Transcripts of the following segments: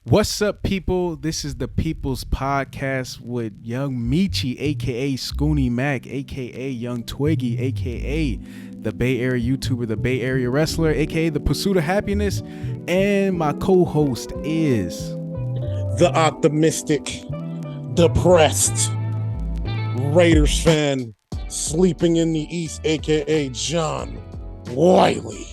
What's up, people? This is the People's Podcast with Young Meechy, aka Scooney Mac, aka Young Twiggy, aka the Bay Area YouTuber, the Bay Area Wrestler, aka The Pursuit of Happiness, and my co-host is the optimistic, depressed Raiders fan sleeping in the East, aka John Wiley.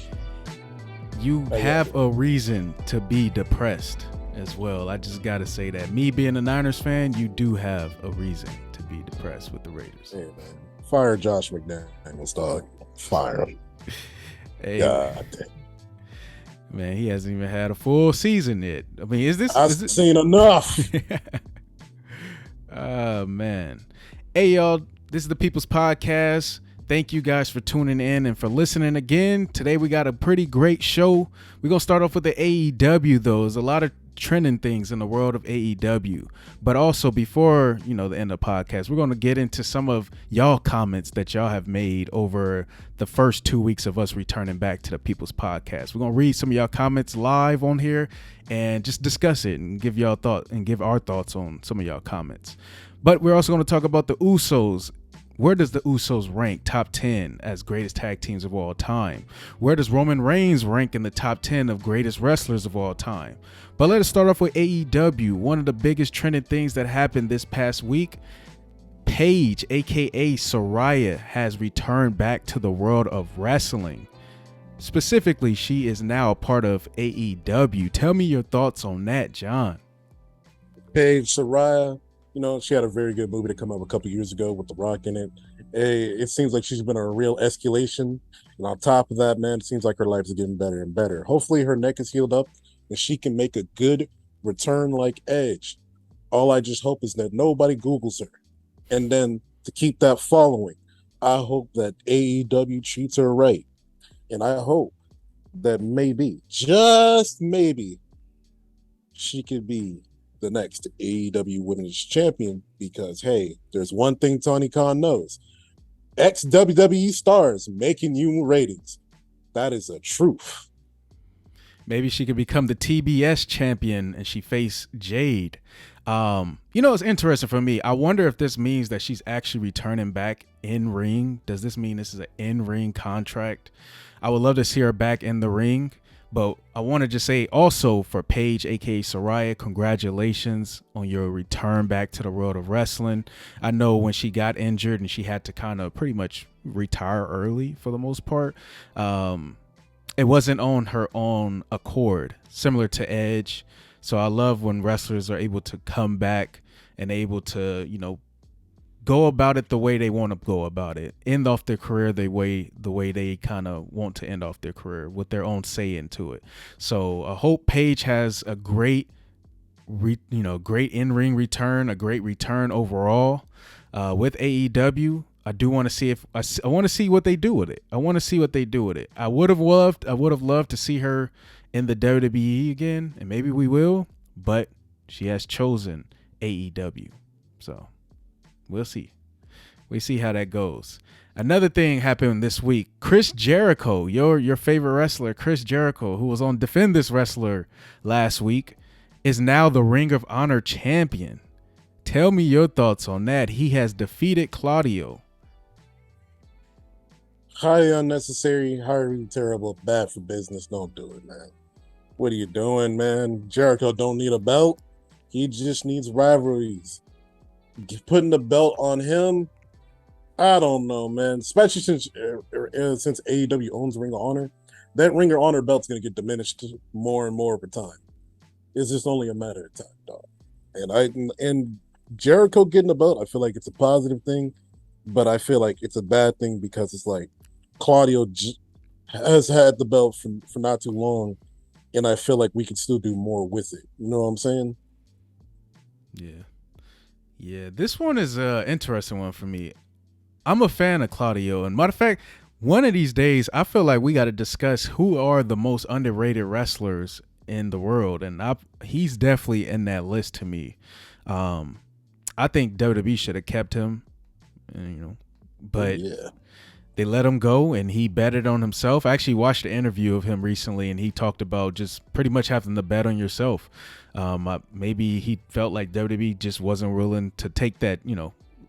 You have a reason to be depressed as well. I just gotta say that. Me being a Niners fan, you do have a reason to be depressed with the Raiders. Hey, man. Fire Josh McDaniels, dog. Fire him. Hey, God damn. man, he hasn't even had a full season yet. I mean, I've seen enough. Oh, man. Hey, y'all, this is the People's Podcast. Thank you guys for tuning in and for listening again. Today we got a pretty great show. We're going to start off with the AEW, though. There's a lot of trending things in the world of AEW. But also, before, the end of the podcast, we're going to get into some of y'all comments that y'all have made over the first 2 weeks of us returning back to the People's Podcast. We're going to read some of y'all comments live on here and just discuss it and give y'all thought and give our thoughts on some of y'all comments. But we're also going to talk about the USOS. Where does the USOS rank top 10 as greatest tag teams of all time? Where does Roman Reigns rank in the top 10 of greatest wrestlers of all time? But let us start off with AEW. One of the biggest trending things that happened this past week, Paige, aka Saraya, has returned back to the world of wrestling. Specifically, she is now a part of AEW. Tell me your thoughts on that, John. Paige Saraya, she had a very good movie to come up a couple years ago with The Rock in it. It seems like she's been on a real escalation. And on top of that, man, it seems like her life is getting better and better. Hopefully her neck is healed up and she can make a good return like Edge. All I just hope is that nobody Googles her. And then to keep that following, I hope that AEW treats her right. And I hope that maybe, just maybe, she could be the next AEW Women's Champion, because hey, there's one thing Tony Khan knows: ex-WWE stars making you ratings. That is a truth. Maybe she could become the TBS champion and she face Jade. It's interesting for me. I wonder if this means that she's actually returning back in ring. Does this mean this is an in-ring contract? I would love to see her back in the ring. But I want to just say also for Paige, aka Saraya, congratulations on your return back to the world of wrestling. I know when she got injured and she had to kind of pretty much retire early for the most part, it wasn't on her own accord, similar to Edge. So I love when wrestlers are able to come back and able to, go about it the way they want to go about it, end off their career the way they kind of want to end off their career with their own say into it. So I hope Paige has a great great in-ring return, a great return overall with AEW. I do want to see I want to see what they do with it. I would have loved to see her in the WWE again, and maybe we will, but she has chosen AEW. So we'll see. We see how that goes. Another thing happened this week. Chris Jericho, your favorite wrestler, Chris Jericho, who was on Defend This Wrestler last week, is now the Ring of Honor champion. Tell me your thoughts on that. He has defeated Claudio. Highly unnecessary, highly terrible, bad for business. Don't do it, man. What are you doing, man? Jericho don't need a belt. He just needs rivalries. Putting the belt on him, I don't know, man. Especially since AEW owns Ring of Honor, that Ring of Honor belt's gonna get diminished more and more over time. It's just only a matter of time, dog. And Jericho getting the belt, I feel like it's a positive thing, but I feel like it's a bad thing because it's like Claudio has had the belt for not too long, and I feel like we could still do more with it. You know what I'm saying? Yeah, this one is an interesting one for me. I'm a fan of Claudio, and matter of fact, one of these days, I feel like we got to discuss who are the most underrated wrestlers in the world, and he's definitely in that list to me. I think WWE should have kept him, but they let him go, and he betted on himself. I actually watched an interview of him recently, and he talked about just pretty much having to bet on yourself. Maybe he felt like WWE just wasn't willing to take that,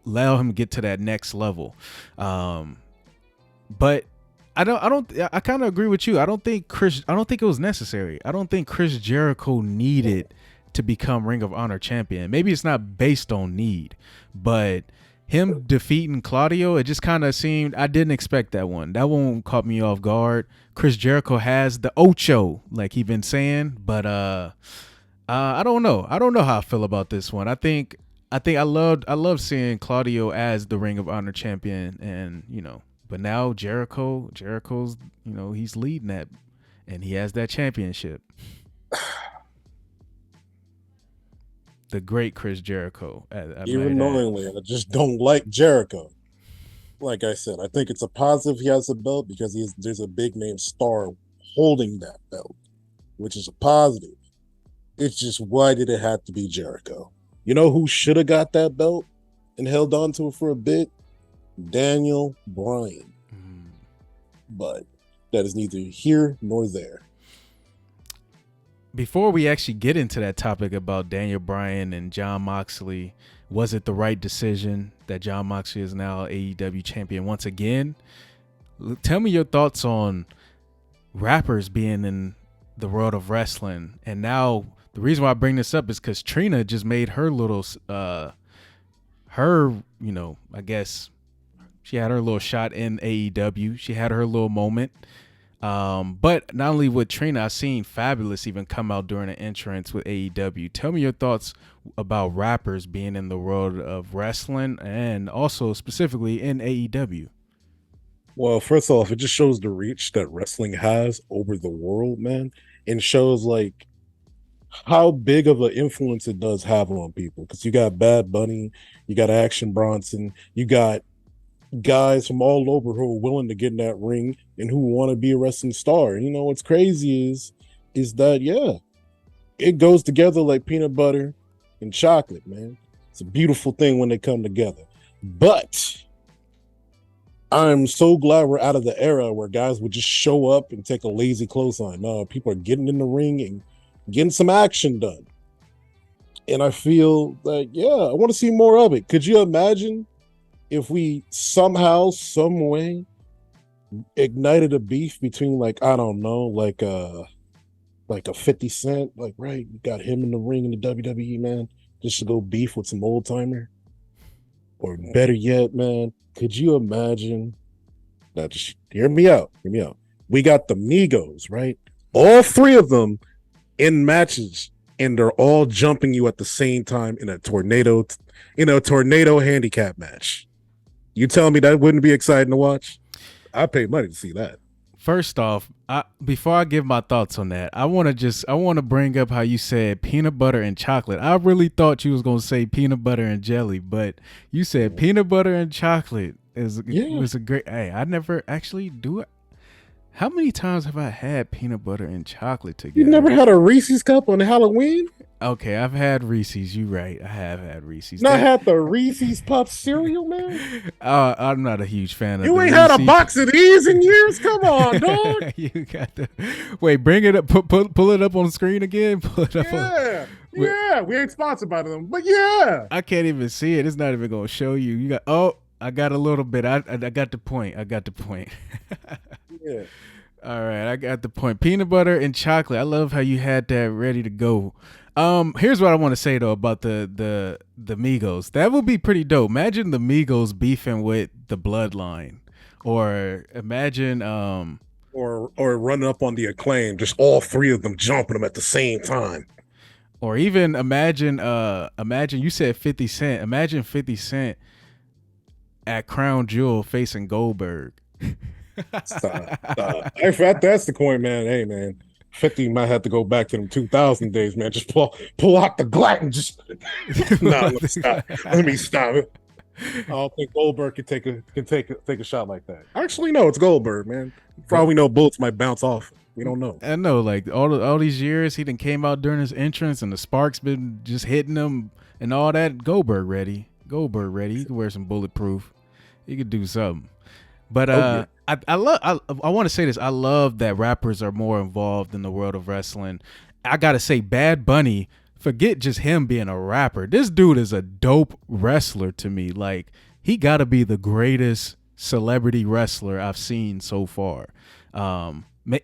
allow him to get to that next level. But I kind of agree with you. I don't think it was necessary. I don't think Chris Jericho needed to become Ring of Honor champion. Maybe it's not based on need, but him defeating Claudio, it just kind of seemed, I didn't expect that one. That one caught me off guard. Chris Jericho has the Ocho, like he been saying, but I don't know. I don't know how I feel about this one. I loved seeing Claudio as the Ring of Honor champion, and but now Jericho's he's leading that, and he has that championship. The great Chris Jericho. Even knowingly, I just don't like Jericho. Like I said, I think it's a positive he has a belt because there's a big name star holding that belt, which is a positive. It's just, why did it have to be Jericho? You know who should have got that belt and held on to it for a bit? Daniel Bryan. But that is neither here nor there. Before we actually get into that topic about Daniel Bryan and Jon Moxley, was it the right decision that Jon Moxley is now AEW champion once again? Tell me your thoughts on rappers being in the world of wrestling. And now the reason why I bring this up is because Trina just made her little, I guess she had her little shot in AEW. She had her little moment. But not only with Trina, I've seen Fabulous even come out during an entrance with AEW. Tell me your thoughts about rappers being in the world of wrestling and also specifically in AEW. Well, first off, it just shows the reach that wrestling has over the world, man, and shows like how big of an influence it does have on people. Because you got Bad Bunny, you got Action Bronson, you got guys from all over who are willing to get in that ring and who want to be a wrestling star. And what's crazy is that it goes together like peanut butter and chocolate, man. It's a beautiful thing when they come together. But I'm so glad we're out of the era where guys would just show up and take a lazy clothesline. No, people are getting in the ring and getting some action done. And I feel like, I want to see more of it. Could you imagine if we somehow, some way ignited a beef between like a 50 Cent, like, right, you got him in the ring in the WWE, man, just to go beef with some old timer? Or better yet, man, could you imagine that? Just hear me out. We got the Migos, right? All three of them in matches, and they're all jumping you at the same time in a tornado handicap match. You tell me that wouldn't be exciting to watch? I pay money to see that. First off, before I give my thoughts on that, I want to bring up how you said peanut butter and chocolate. I really thought you was going to say peanut butter and jelly, but you said peanut butter and chocolate was a great. Hey, I never actually do it. How many times have I had peanut butter and chocolate together? You never had a Reese's cup on Halloween? Okay, I've had Reese's. You right. I have had Reese's. Not had the Reese's Puff cereal, man? I'm not a huge fan of You ain't Reese's. had a box of these in years? Come on, dog. You got to wait. Bring it up. Pull it up on the screen again. Pull it up. Yeah. We ain't sponsored by them, but yeah. I can't even see it. It's not even gonna show you. You got. Oh, I got a little bit. I got the point. Yeah. All right, I got the point. Peanut butter and chocolate. I love how you had that ready to go. Here's what I want to say though about the Migos. That would be pretty dope. Imagine the Migos beefing with the Bloodline, or imagine or running up on the Acclaim, just all three of them jumping them at the same time. Or even imagine you said 50 Cent. Imagine 50 Cent at Crown Jewel facing Goldberg. Stop. If that's the coin, man. Hey, man, 50 might have to go back to them 2000 days, man. Just pull out the Glock and just let me stop it. I don't think Goldberg can take a shot like that. Actually, no, it's Goldberg, man. For all we know, bullets might bounce off. We don't know. I know, like all these years, he done came out during his entrance, and the sparks been just hitting him and all that. Goldberg ready. He can wear some bulletproof. He could do something. But I want to say this. I love that rappers are more involved in the world of wrestling. I gotta say, Bad Bunny forget just him being a rapper. This dude is a dope wrestler to me. Like, he got to be the greatest celebrity wrestler I've seen so far.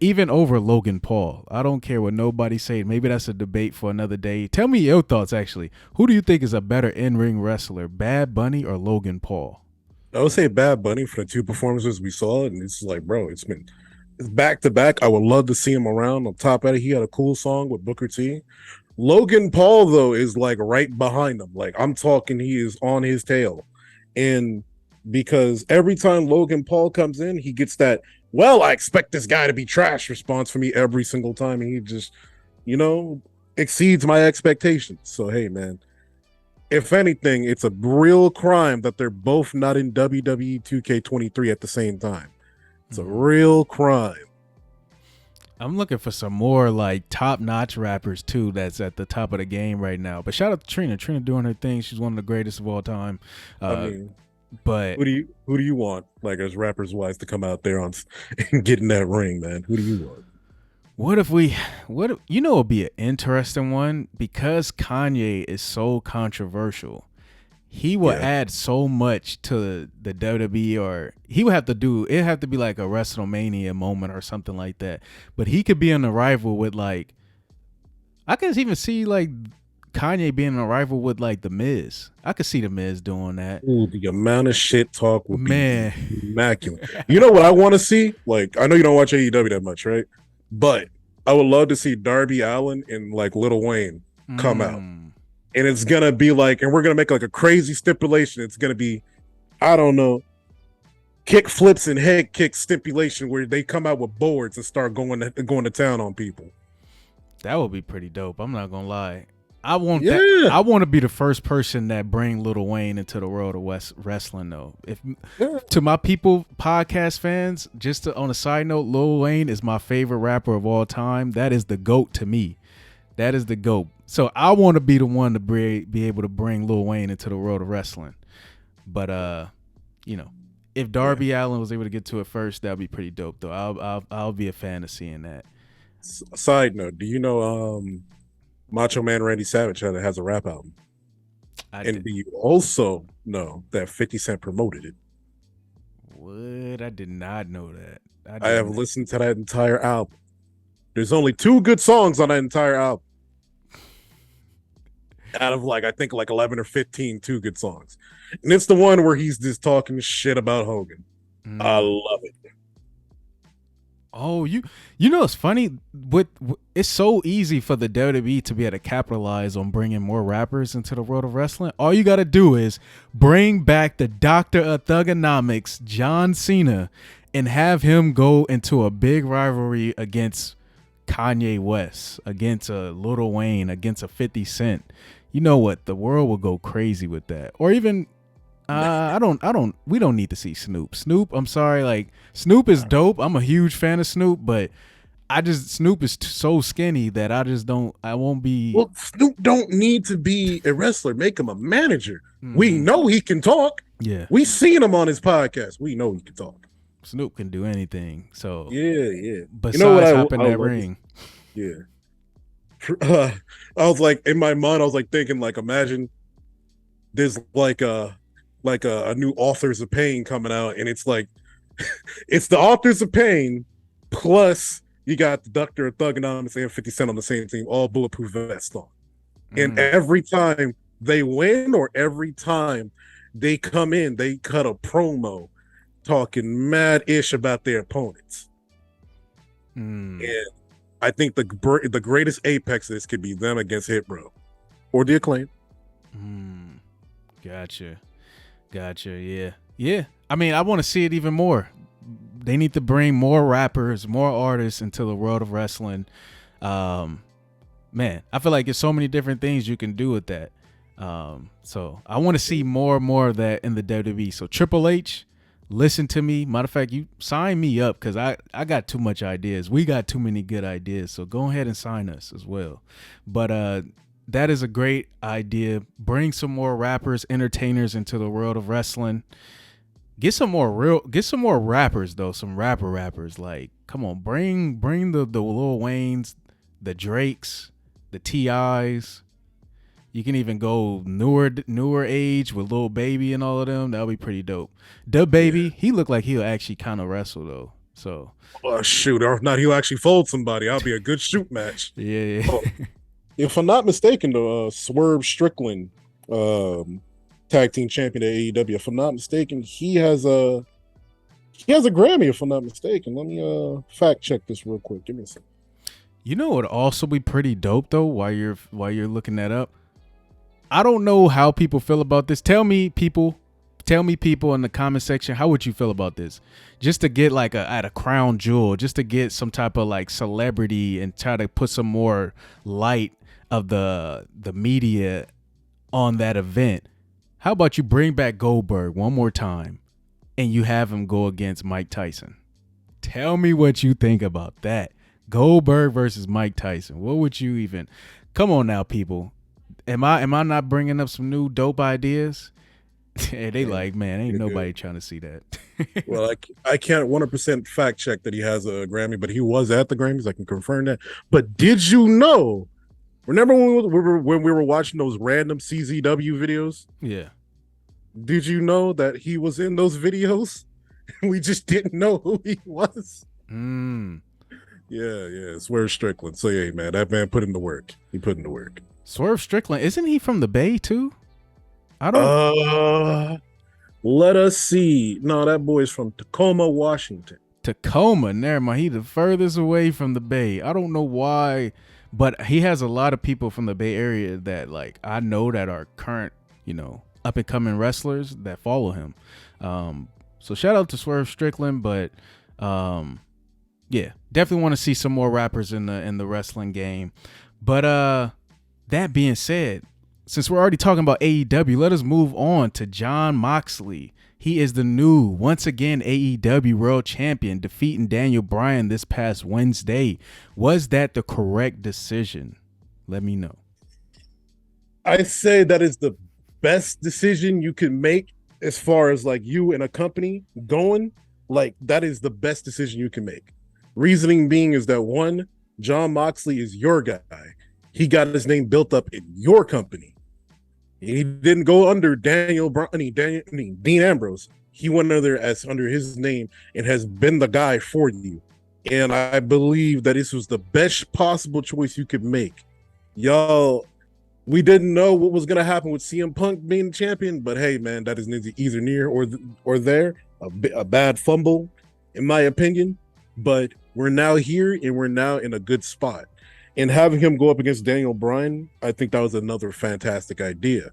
Even over Logan Paul. I don't care what nobody say. Maybe that's a debate for another day. Tell me your thoughts, actually. Who do you think is a better in-ring wrestler, Bad Bunny or Logan Paul? I would say Bad Bunny for the two performances we saw, and it's like, bro, it's back to back. I would love to see him around. On top of it, he had a cool song with Booker T. Logan Paul though is like right behind him. Like I'm talking, he is on his tail, and because every time Logan Paul comes in, he gets that. Well, I expect this guy to be trash response for me every single time, and he just, you know, exceeds my expectations. So hey, man, if anything, it's a real crime that they're both not in WWE 2K23 at the same time. It's a real crime. I'm looking for some more like top-notch rappers too that's at the top of the game right now. But shout out to Trina. Trina doing her thing. She's one of the greatest of all time. I mean, but who do you want, like as rappers wise, to come out there on and get in that ring, man? Who do you want? what if it would be an interesting one because Kanye is so controversial. He will add so much to the WWE, or he would have to do it. Have to be like a WrestleMania moment or something like that. But he could be on a rival with like, I could even see like Kanye being a rival with like the Miz. I could see the Miz doing that. Ooh, the amount of shit talk would be immaculate. You know what I want to see? Like, I know you don't watch AEW that much, right? But I would love to see Darby Allin and like Lil Wayne come out. And it's going to be like, and we're going to make like a crazy stipulation. It's going to be, I don't know, kick flips and head kick stipulation where they come out with boards and start going to town on people. That would be pretty dope. I'm not going to lie. I want that. I want to be the first person that bring Lil Wayne into the world of wrestling, though. To my people, podcast fans, just on a side note, Lil Wayne is my favorite rapper of all time. That is the GOAT to me. That is the GOAT. So I want to be the one to be able to bring Lil Wayne into the world of wrestling. But if Darby Allin was able to get to it first, that'd be pretty dope, though. I'll be a fan of seeing that. Side note: do you know Macho Man Randy Savage has a rap album? Do you also know that 50 Cent promoted it? What? I did not know that. I have listened to that entire album. There's only 2 good songs on that entire album. Out of like, I think like 11 or 15, 2 good songs. And it's the one where he's just talking shit about Hogan. I love it. Oh, you know it's funny. It's so easy for the WWE to be able to capitalize on bringing more rappers into the world of wrestling. All you got to do is bring back the Doctor of Thugonomics, John Cena, and have him go into a big rivalry against Kanye West, against a Lil Wayne, against a 50 Cent. You know what? The world will go crazy with that. Or even we don't need to see Snoop. I'm sorry, like Snoop is dope. I'm a huge fan of Snoop, but Snoop is so skinny that I won't be. Well, Snoop don't need to be a wrestler. Make him a manager. We know he can talk. Yeah. We seen him on his podcast. We know he can talk. Snoop can do anything. So yeah. Besides hopping that ring. Yeah. I was like, in my mind, I was like thinking, like, imagine there's like a new Authors of Pain coming out, and it's like it's the Authors of Pain plus you got the Doctor of Thugonomics and 50 Cent on the same team, all bulletproof vests on. And every time they win or every time they come in, they cut a promo talking mad ish about their opponents. And I think the greatest apex of this could be them against Hit Bro or the Acclaim. Gotcha. Yeah. I mean, I want to see it even more. They need to bring more rappers, more artists into the world of wrestling. Man, I feel like there's so many different things you can do with that. So I want to see more and more of that in the WWE. So Triple H, listen to me. Matter of fact, you sign me up because I got too much ideas. We got too many good ideas. So go ahead and sign us as well. But that is a great idea. Bring some more rappers, entertainers into the world of wrestling. Get some more rappers though. Some rappers. Like, come on, bring the Lil Waynes, the Drakes, the T.I.s, You can even go newer age with Lil Baby and all of them. That would be pretty dope. The Yeah. Baby, he looked like he'll actually kind of wrestle though. So Oh shoot, or if not, he'll actually fold somebody. I'll be a good shoot match. yeah, Oh, yeah. if I'm not mistaken, the Swerve Strickland, um, tag team champion at AEW. If I'm not mistaken, he has a Grammy. If I'm not mistaken, let me fact check this real quick. Give me a second. You know what would also be pretty dope though. While you're looking that up, I don't know how people feel about this. Tell me people in the comment section, how would you feel about this? Just to get like at a crown jewel, just to get some type of like celebrity and try to put some more light of the media on that event. How about you bring back Goldberg one more time and you have him go against Mike Tyson? Tell me what you think about that. Goldberg versus Mike Tyson. What would you even? Come on now, people. Am I not bringing up some new dope ideas? And they Yeah, like, man, ain't you're good. nobody trying to see that. Well, I can't 100% fact check that he has a Grammy, but he was at the Grammys. I can confirm that. But did you know? Remember when we were watching those random CZW videos? Yeah. Did you know that he was in those videos? We just didn't know who he was. Mm. Yeah. Swear Strickland. So yeah, man, that man put in the work. He put in the work. Swerve Strickland, isn't he from the Bay too? I don't. Uh, Let us see. No, that boy's from Tacoma, Washington. Tacoma, never mind. He the furthest away from the Bay. I don't know why, but he has a lot of people from the Bay Area that like I know that are current, up and coming wrestlers that follow him. So shout out to Swerve Strickland, but yeah, definitely want to see some more rappers in the wrestling game. But that being said, since we're already talking about AEW, let us move on to Jon Moxley. He is the new, once again, AEW World Champion, defeating Daniel Bryan this past Wednesday. Was that the correct decision? Let me know. I say that is the best decision you can make as far as like you and a company going. Like that is the best decision you can make. Reasoning being is that one, Jon Moxley is your guy. He got his name built up in your company. He didn't go under Dean Ambrose. He went under his name and has been the guy for you. And I believe that this was the best possible choice you could make. Y'all, we didn't know what was going to happen with CM Punk being the champion, but hey, man, that is either near or there. A bad fumble, in my opinion. But we're now here and we're now in a good spot. And having him go up against Daniel Bryan, I think that was another fantastic idea.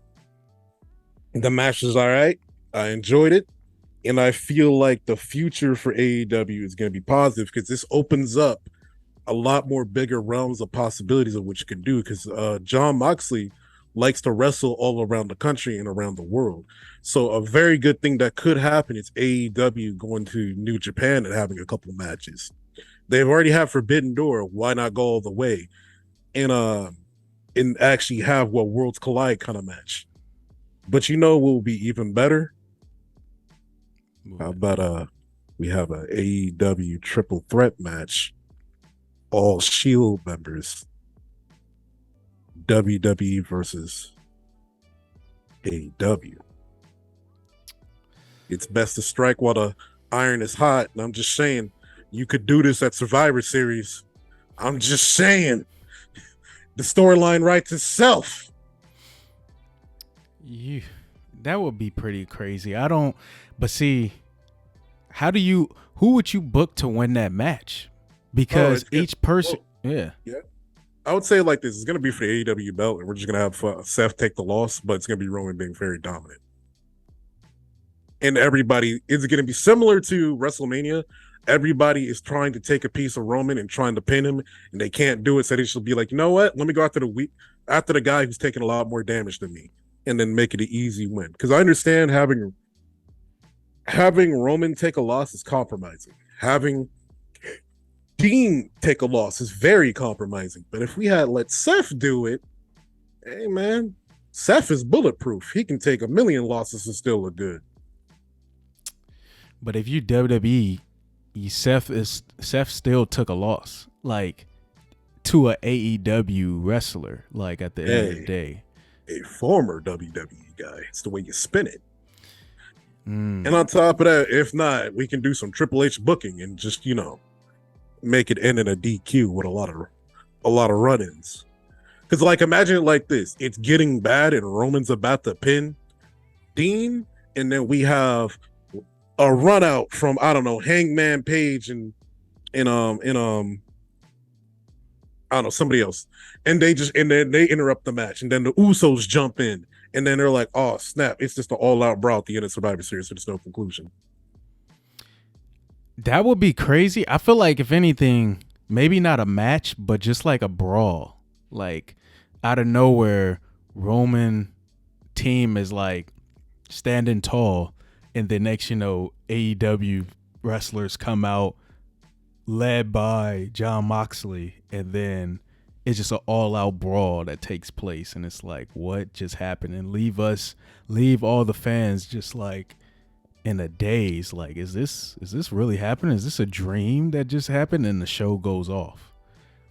The match is all right. I enjoyed it. And I feel like the future for AEW is going to be positive because this opens up a lot more bigger realms of possibilities of what you can do because Jon Moxley likes to wrestle all around the country and around the world. So a very good thing that could happen is AEW going to New Japan and having a couple of matches. They've already had Forbidden Door. Why not go all the way and actually have what Worlds Collide kind of match? But you know what will be even better? How about we have a AEW triple threat match, all Shield members, WWE versus AEW. It's best to strike while the iron is hot, and I'm just saying you could do this at Survivor Series. I'm just saying the storyline writes itself. That would be pretty crazy. But see, who would you book to win that match? Because each person, yeah. I would say it like this: it's going to be for the AEW belt, and we're just going to have Seth take the loss, but it's going to be Roman being very dominant. And everybody is going to be similar to WrestleMania. Everybody is trying to take a piece of Roman and trying to pin him, and they can't do it. So they should be like, you know what? Let me go after the guy who's taking a lot more damage than me, and then make it an easy win. Because I understand having Roman take a loss is compromising. Having Dean take a loss is very compromising. But if we had let Seth do it, hey man, Seth is bulletproof. He can take 1,000,000 losses and still look good. But if you WWE, Seth still took a loss, like to a AEW wrestler, like at the end of the day. a former WWE guy. It's the way you spin it. And Mm. on top of that, if not, we can do some Triple H booking and just make it end in a DQ with a lot of run-ins. Because like imagine it like this: it's getting bad, and Roman's about to pin Dean, and then we have a run out from I don't know Hangman Page and I don't know somebody else, and then they interrupt the match, and then the Usos jump in, and then they're like, "Oh snap! It's just an all-out brawl at the end of Survivor Series, so there's no conclusion." That would be crazy. I feel like if anything, maybe not a match, but just like a brawl. Like out of nowhere, Roman team is like standing tall, and the next, AEW wrestlers come out led by John Moxley, and then it's just an all-out brawl that takes place, and it's like, what just happened? And leave all the fans just like in a daze. Like, is this really happening? Is this a dream that just happened? And the show goes off.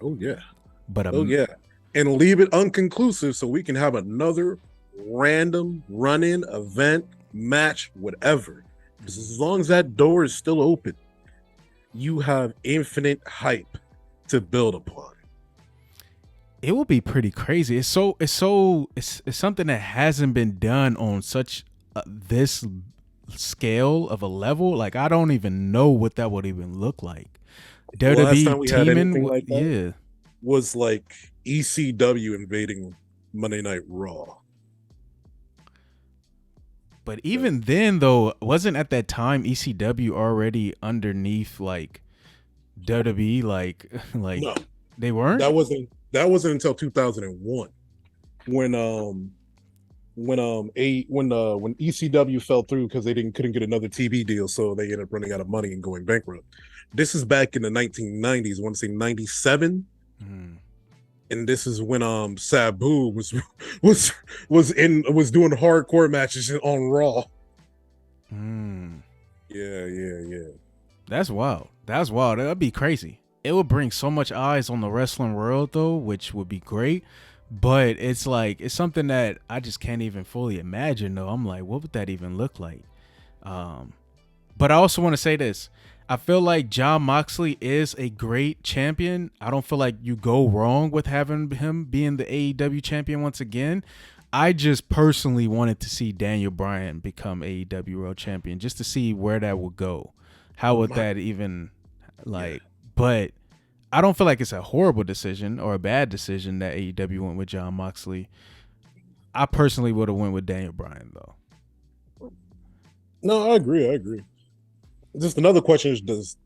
Oh yeah, But oh yeah, and leave it unconclusive so we can have another random run-in event match, whatever. Because as long as that door is still open, you have infinite hype to build upon. it will be pretty crazy. It's something that hasn't been done on such this scale of a level. Like, I don't even know what that would even look like. The last time WWE we had anything teaming, like that yeah. was like ECW invading Monday Night Raw. But even then, though, wasn't at that time ECW already underneath like WWE? Like No, they weren't. that wasn't until 2001 when ECW fell through because they couldn't get another TV deal, so they ended up running out of money and going bankrupt. This is back in the 1990s. I want to say 97. Mm. And this is when Sabu was doing hardcore matches on Raw. Mm. Yeah. That's wild. That's wild. That'd be crazy. It would bring so much eyes on the wrestling world, though, which would be great. But it's like, it's something that I just can't even fully imagine, though. I'm like, what would that even look like? But I also want to say this. I feel like John Moxley is a great champion. I don't feel like you go wrong with having him being the AEW champion once again. I just personally wanted to see Daniel Bryan become AEW World Champion just to see where that would go. How would that even like? But I don't feel like it's a horrible decision or a bad decision that AEW went with John Moxley. I personally would have went with Daniel Bryan though. No, I agree. Just another question is, does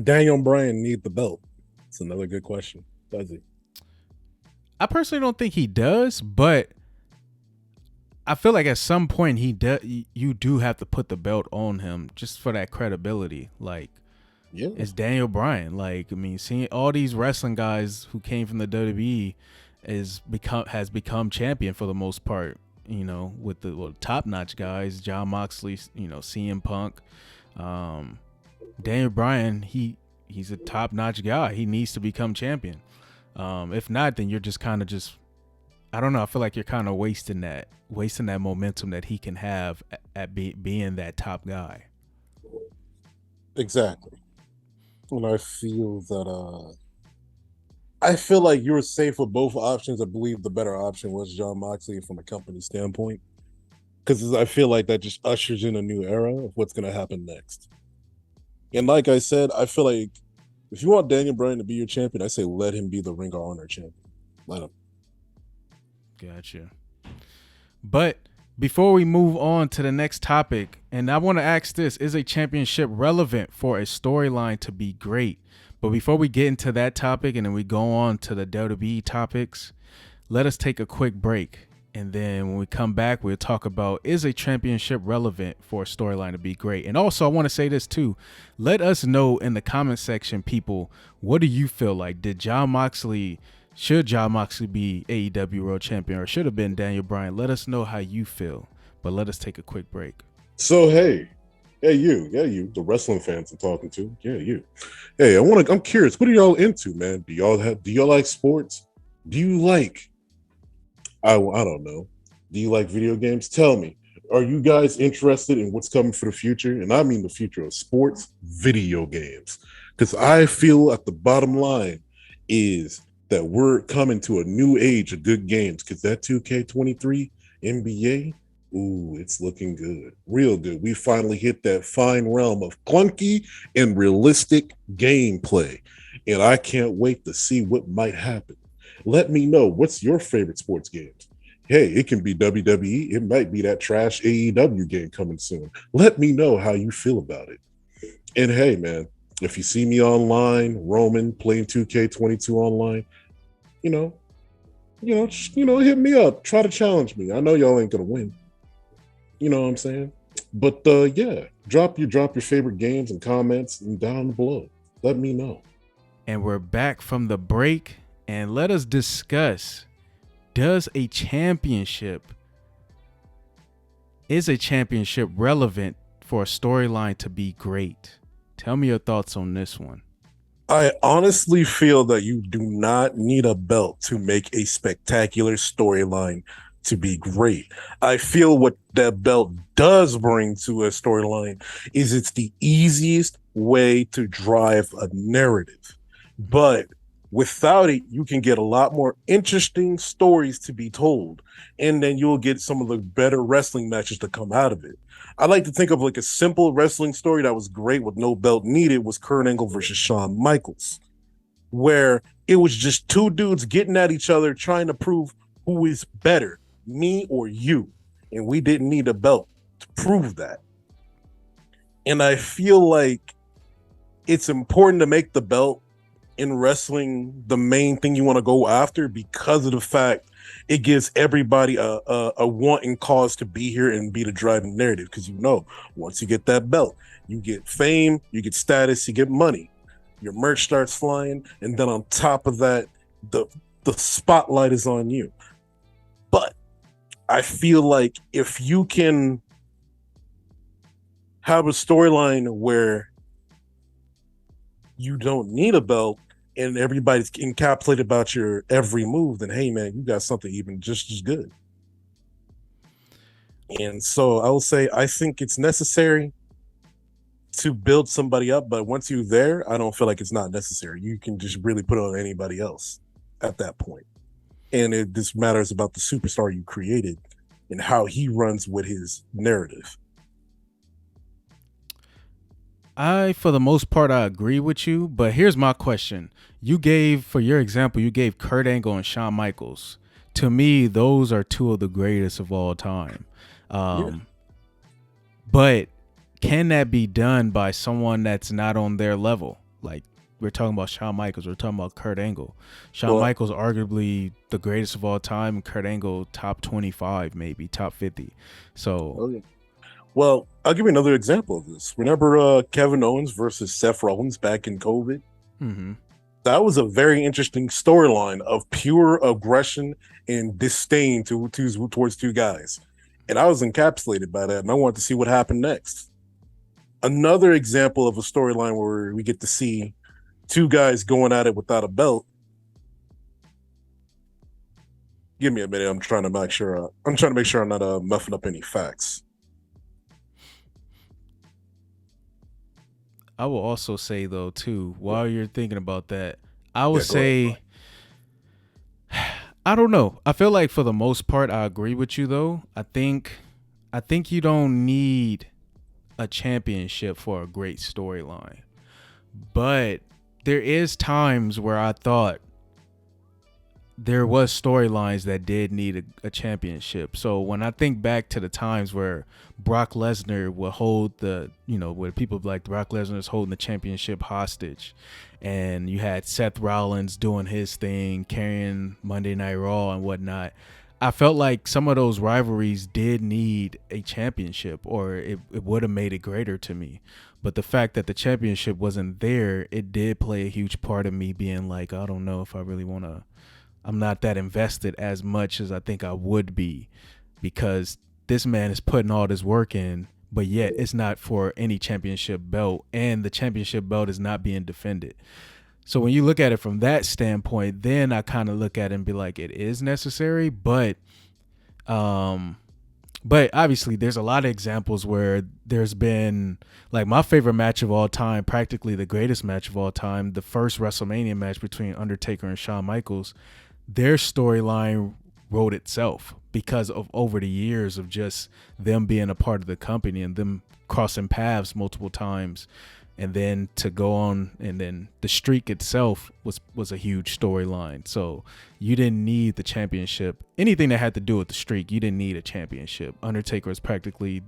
Daniel Bryan need the belt? It's another good question. Does he? I personally don't think he does, but I feel like at some point he does. You do have to put the belt on him just for that credibility. Like, Yeah. it's Daniel Bryan. Like, I mean, seeing all these wrestling guys who came from the WWE has become champion for the most part. With the top notch guys, John Moxley, CM Punk, Daniel Bryan. He's a top notch guy. He needs to become champion. If not, then you're just kind of I don't know. I feel like you're kind of wasting that momentum that he can have at being that top guy. Exactly. And I feel like you were safe with both options. I believe the better option was John Moxley from a company standpoint, because I feel like that just ushers in a new era of what's going to happen next. And like I said, I feel like if you want Daniel Bryan to be your champion, I say let him be the Ring of Honor champion. Let him. Gotcha. But before we move on to the next topic, and I want to ask this, is a championship relevant for a storyline to be great? But before we get into that topic and then we go on to the WWE topics, let us take a quick break. And then when we come back, we'll talk about, is a championship relevant for a storyline to be great? And also, I want to say this too. Let us know in the comment section, people, what do you feel like? Should John Moxley be AEW World Champion, or should have been Daniel Bryan? Let us know how you feel. But let us take a quick break. So hey, you, the wrestling fans I'm talking to, you. Hey, I'm curious. What are y'all into, man? Do y'all like sports? Do you like I don't know. Do you like video games? Tell me. Are you guys interested in what's coming for the future? And I mean the future of sports video games. Because I feel at the bottom line is that we're coming to a new age of good games. Because that 2K23 NBA, ooh, it's looking good. Real good. We finally hit that fine realm of clunky and realistic gameplay. And I can't wait to see what might happen. Let me know, what's your favorite sports games? Hey, it can be WWE. It might be that trash AEW game coming soon. Let me know how you feel about it. And hey, man, if you see me online, Roman playing 2K22 online, you know, hit me up. Try to challenge me. I know y'all ain't gonna win. You know what I'm saying? But yeah, drop your favorite games and comments and down below. Let me know. And we're back from the break, and let us discuss, is a championship relevant for a storyline to be great? Tell me your thoughts on this one. I honestly feel that you do not need a belt to make a spectacular storyline to be great. I feel what that belt does bring to a storyline is it's the easiest way to drive a narrative. But without it, you can get a lot more interesting stories to be told. And then you'll get some of the better wrestling matches to come out of it. I like to think of like a simple wrestling story that was great with no belt needed was Kurt Angle versus Shawn Michaels, where it was just two dudes getting at each other trying to prove who is better, me or you. And we didn't need a belt to prove that. And I feel like it's important to make the belt in wrestling the main thing you want to go after because of the fact it gives everybody a want and cause to be here and be the driving narrative. Because once you get that belt, you get fame, you get status, you get money, your merch starts flying, and then on top of that, the spotlight is on you. But I feel like if you can have a storyline where you don't need a belt and everybody's encapsulated about your every move, then hey man, you got something even just as good. And so I will say I think it's necessary to build somebody up, but once you're there, I don't feel like it's not necessary. You can just really put it on anybody else at that point. And it just matters about the superstar you created and how he runs with his narrative. For the most part, I agree with you, but here's my question. For your example, you gave Kurt Angle and Shawn Michaels. To me, those are two of the greatest of all time. Yeah. But can that be done by someone that's not on their level? Like, we're talking about Shawn Michaels, we're talking about Kurt Angle. Shawn Michaels arguably the greatest of all time, and Kurt Angle top 25, maybe top 50. So. Okay. Well, I'll give you another example of this. Remember Kevin Owens versus Seth Rollins back in COVID? Mm-hmm. That was a very interesting storyline of pure aggression and disdain towards two guys. And I was encapsulated by that, and I wanted to see what happened next. Another example of a storyline where we get to see two guys going at it without a belt. Give me a minute. I'm trying to make sure I'm not muffing up any facts. I will also say though too, while you're thinking about that, I would say, I don't know. I feel like for the most part, I agree with you though. I think you don't need a championship for a great storyline, but there is times where I thought there was storylines that did need a championship. So when I think back to the times where Brock Lesnar would hold where people like Brock Lesnar is holding the championship hostage, and you had Seth Rollins doing his thing, carrying Monday Night Raw and whatnot, I felt like some of those rivalries did need a championship, or it would have made it greater to me. But the fact that the championship wasn't there, it did play a huge part of me being like, I don't know if I really want to. I'm not that invested as much as I think I would be, because this man is putting all this work in, but yet it's not for any championship belt, and the championship belt is not being defended. So when you look at it from that standpoint, then I kind of look at it and be like, it is necessary, um, but obviously there's a lot of examples where there's been like my favorite match of all time, practically the greatest match of all time, the first WrestleMania match between Undertaker and Shawn Michaels. Their storyline wrote itself because of over the years of just them being a part of the company and them crossing paths multiple times, and then to go on, and then the streak itself was a huge storyline. So you didn't need the championship, anything that had to do with the streak. You didn't need a championship. Undertaker was practically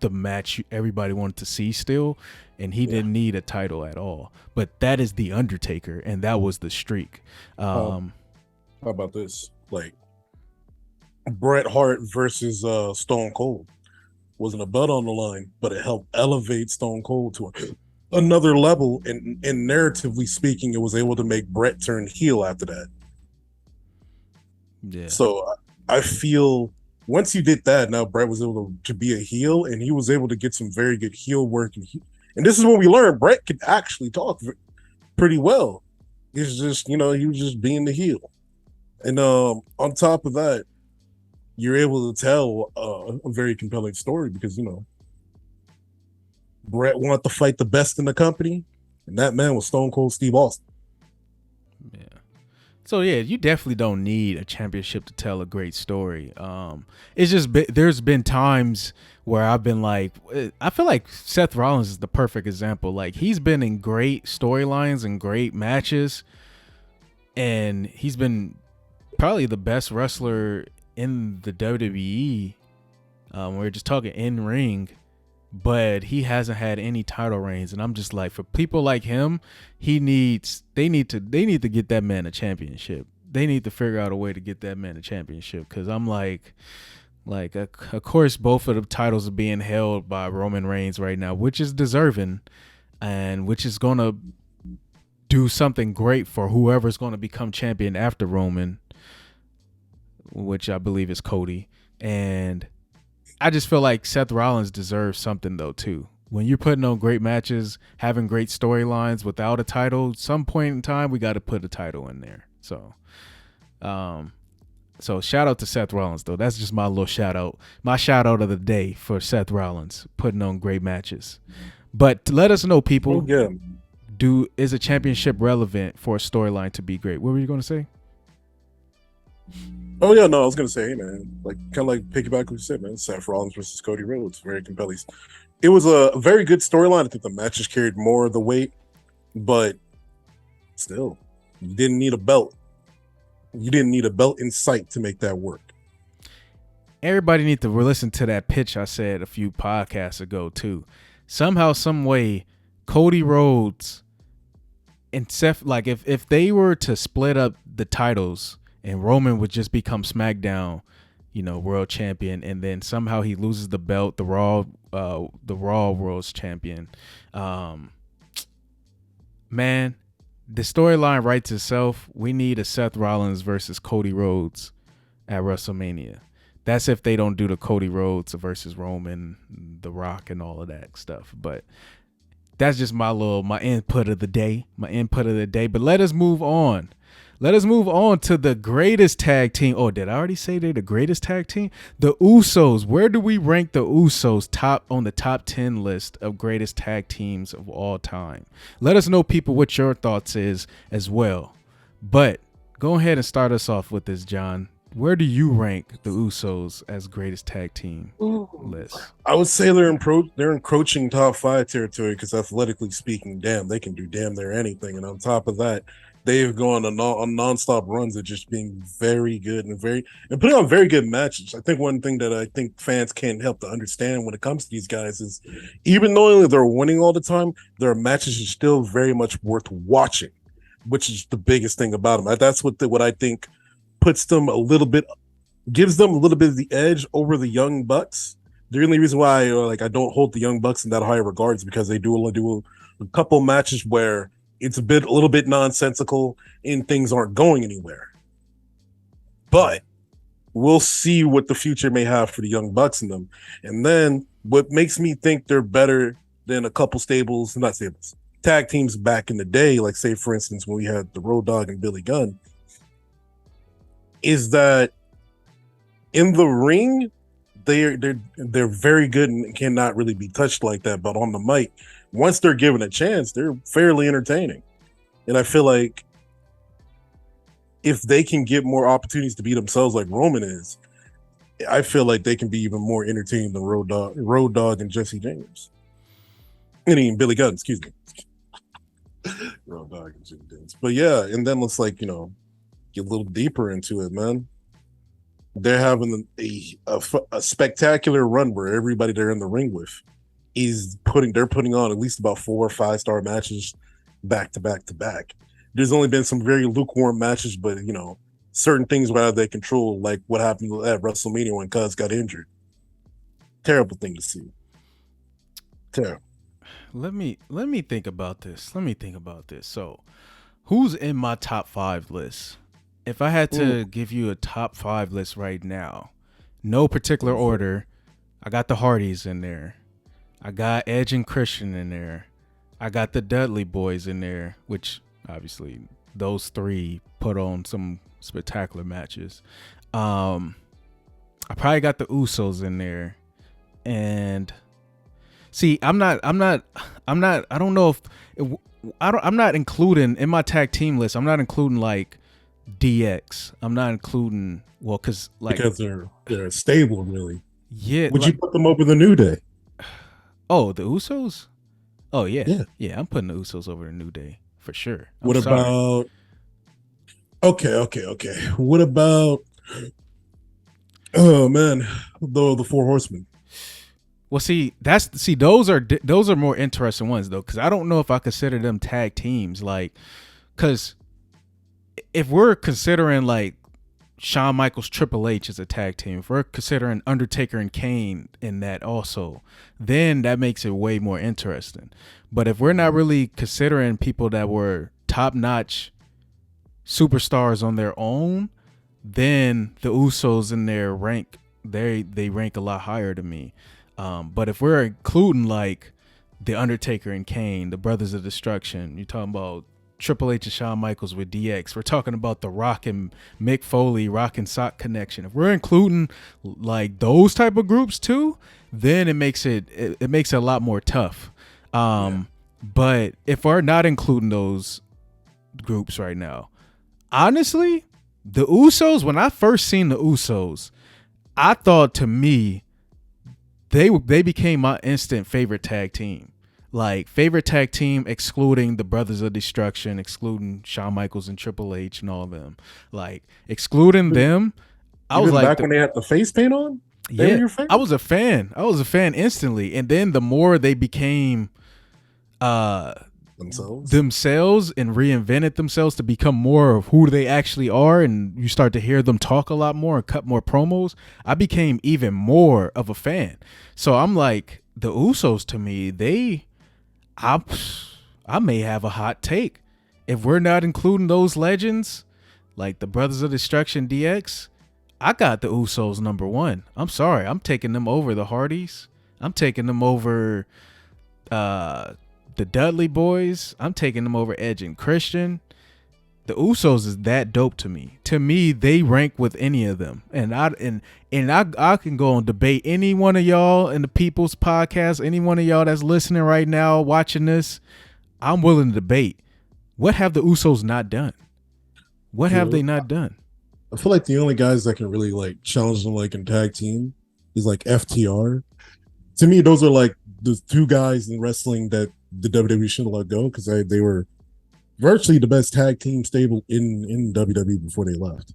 the match everybody wanted to see still, and he didn't need a title at all. But that is the Undertaker, and that was the streak. How about this? Like Bret Hart versus Stone Cold wasn't a belt on the line, but it helped elevate Stone Cold to another level. And narratively speaking, it was able to make Bret turn heel after that. Yeah. So I feel once you did that, now Bret was able to be a heel, and he was able to get some very good heel work. And this is when we learned Bret could actually talk pretty well. It's just, he was just being the heel. And on top of that, you're able to tell a very compelling story because, Bret wanted to fight the best in the company, and that man was Stone Cold Steve Austin. Yeah. So yeah, you definitely don't need a championship to tell a great story. It's just there's been times where I've been like, I feel like Seth Rollins is the perfect example. Like he's been in great storylines and great matches, and he's been probably the best wrestler in the WWE. We're just talking in ring, but he hasn't had any title reigns, and I'm just like, for people like him, they need to get that man a championship. They need to figure out a way to get that man a championship, because I'm like of course both of the titles are being held by Roman Reigns right now, which is deserving, and which is gonna do something great for whoever's gonna become champion after Roman, which I believe is Cody. And I just feel like Seth Rollins deserves something though too. When you're putting on great matches, having great storylines without a title, some point in time we got to put a title in there. So shout out to Seth Rollins though. That's just my little shout out. My shout out of the day for Seth Rollins putting on great matches. But let us know, people. Yeah. Is a championship relevant for a storyline to be great? What were you going to say? Oh yeah, no, I was gonna say, hey man, like kind of like piggyback what you said, man. Seth Rollins versus Cody Rhodes, very compelling. It was a very good storyline. I think the matches carried more of the weight, but still, you didn't need a belt. You didn't need a belt in sight to make that work. Everybody need to listen to that pitch I said a few podcasts ago too. Somehow, some way, Cody Rhodes and Seth, like if they were to split up the titles, and Roman would just become SmackDown, world champion, and then somehow he loses the belt, the Raw World's champion. Man, the storyline writes itself. We need a Seth Rollins versus Cody Rhodes at WrestleMania. That's if they don't do the Cody Rhodes versus Roman, The Rock, and all of that stuff. But that's just my input of the day. But let us move on. Let us move on to the greatest tag team. Oh, did I already say they're the greatest tag team? The Usos. Where do we rank the Usos on the top 10 list of greatest tag teams of all time? Let us know, people, what your thoughts is as well. But go ahead and start us off with this, John. Where do you rank the Usos as greatest tag team list? I would say they're encroaching top 5 territory because athletically speaking, damn, they can do damn near anything. And on top of that, they've gone on nonstop runs of just being very good and putting on very good matches. I think one thing that I think fans can't help to understand when it comes to these guys is, even though they're winning all the time, their matches are still very much worth watching, which is the biggest thing about them. That's what I think gives them a little bit of the edge over the Young Bucks. The only reason why I don't hold the Young Bucks in that high regard is because they do a couple matches where it's a little bit nonsensical and things aren't going anywhere. But we'll see what the future may have for the Young Bucks in them. And then what makes me think they're better than a couple not stables, tag teams back in the day, like say for instance when we had the Road Dogg and Billy Gunn, is that in the ring they're very good and cannot really be touched like that. But on the mic, once they're given a chance, they're fairly entertaining. And I feel like if they can get more opportunities to be themselves like Roman is, I feel like they can be even more entertaining than Road Dogg and Jesse James. I mean Billy Gunn, excuse me. Road Dogg and Jesse James. But yeah, and then let's like, get a little deeper into it, man. They're having a spectacular run where everybody they're in the ring with they're putting on at least about 4 or 5 star matches back to back to back. There's only been some very lukewarm matches, but certain things were out of their control, like what happened at WrestleMania when Cuz got injured. Terrible thing to see. Terrible. Let me think about this. So, who's in my top 5 list? If I had to give you a top 5 list right now, no particular order, I got the Hardys in there. I got Edge and Christian in there. I got the Dudley Boys in there, which obviously those 3 put on some spectacular matches. I probably got the Usos in there. And see, I'm not including in my tag team list. I'm not including like DX. I'm not including because they're stable, really. Yeah. Would you put them over the New Day? Oh, the Usos? Oh yeah. I'm putting the Usos over the New Day for sure. What about? Okay. What about? Oh man, the 4 Horsemen. Well, those are more interesting ones though, because I don't know if I consider them tag teams, like, because if we're considering like Shawn Michaels, Triple H as a tag team, if we're considering Undertaker and Kane in that also, then that makes it way more interesting. But if we're not really considering people that were top-notch superstars on their own, then the Usos in their rank, they rank a lot higher to me. But if we're including like the Undertaker and Kane, the Brothers of Destruction, you're talking about Triple H and Shawn Michaels with DX. We're talking about the Rock and Mick Foley, Rock and Sock connection. If we're including like those type of groups too, then it makes it a lot more tough. But if we're not including those groups right now, honestly, the Usos, when I first seen the Usos, I thought to me they became my instant favorite tag team. Like favorite tag team, excluding the Brothers of Destruction, excluding Shawn Michaels and Triple H and all of them. like excluding them, I was like, back when they had the face paint on. Yeah, I was a fan. Instantly, and then the more they became themselves and reinvented themselves to become more of who they actually are, and you start to hear them talk a lot more and cut more promos, I became even more of a fan. So I'm like, the Usos to me, I may have a hot take. If we're not including those legends, like the Brothers of Destruction, DX, I got the Usos number 1. I'm sorry. I'm taking them over the Hardys. I'm taking them over the Dudley Boys. I'm taking them over Edge and Christian. The Usos is that dope to me. To me, they rank with any of them. And I can go and debate any one of y'all in the People's Podcast, any one of y'all that's listening right now, watching this. I'm willing to debate. What have the Usos not done? What have they not done? I feel like the only guys that can really like challenge them like in tag team is like FTR. To me, those are like the 2 guys in wrestling that the WWE should let go, because they were virtually the best tag team stable in WWE before they left.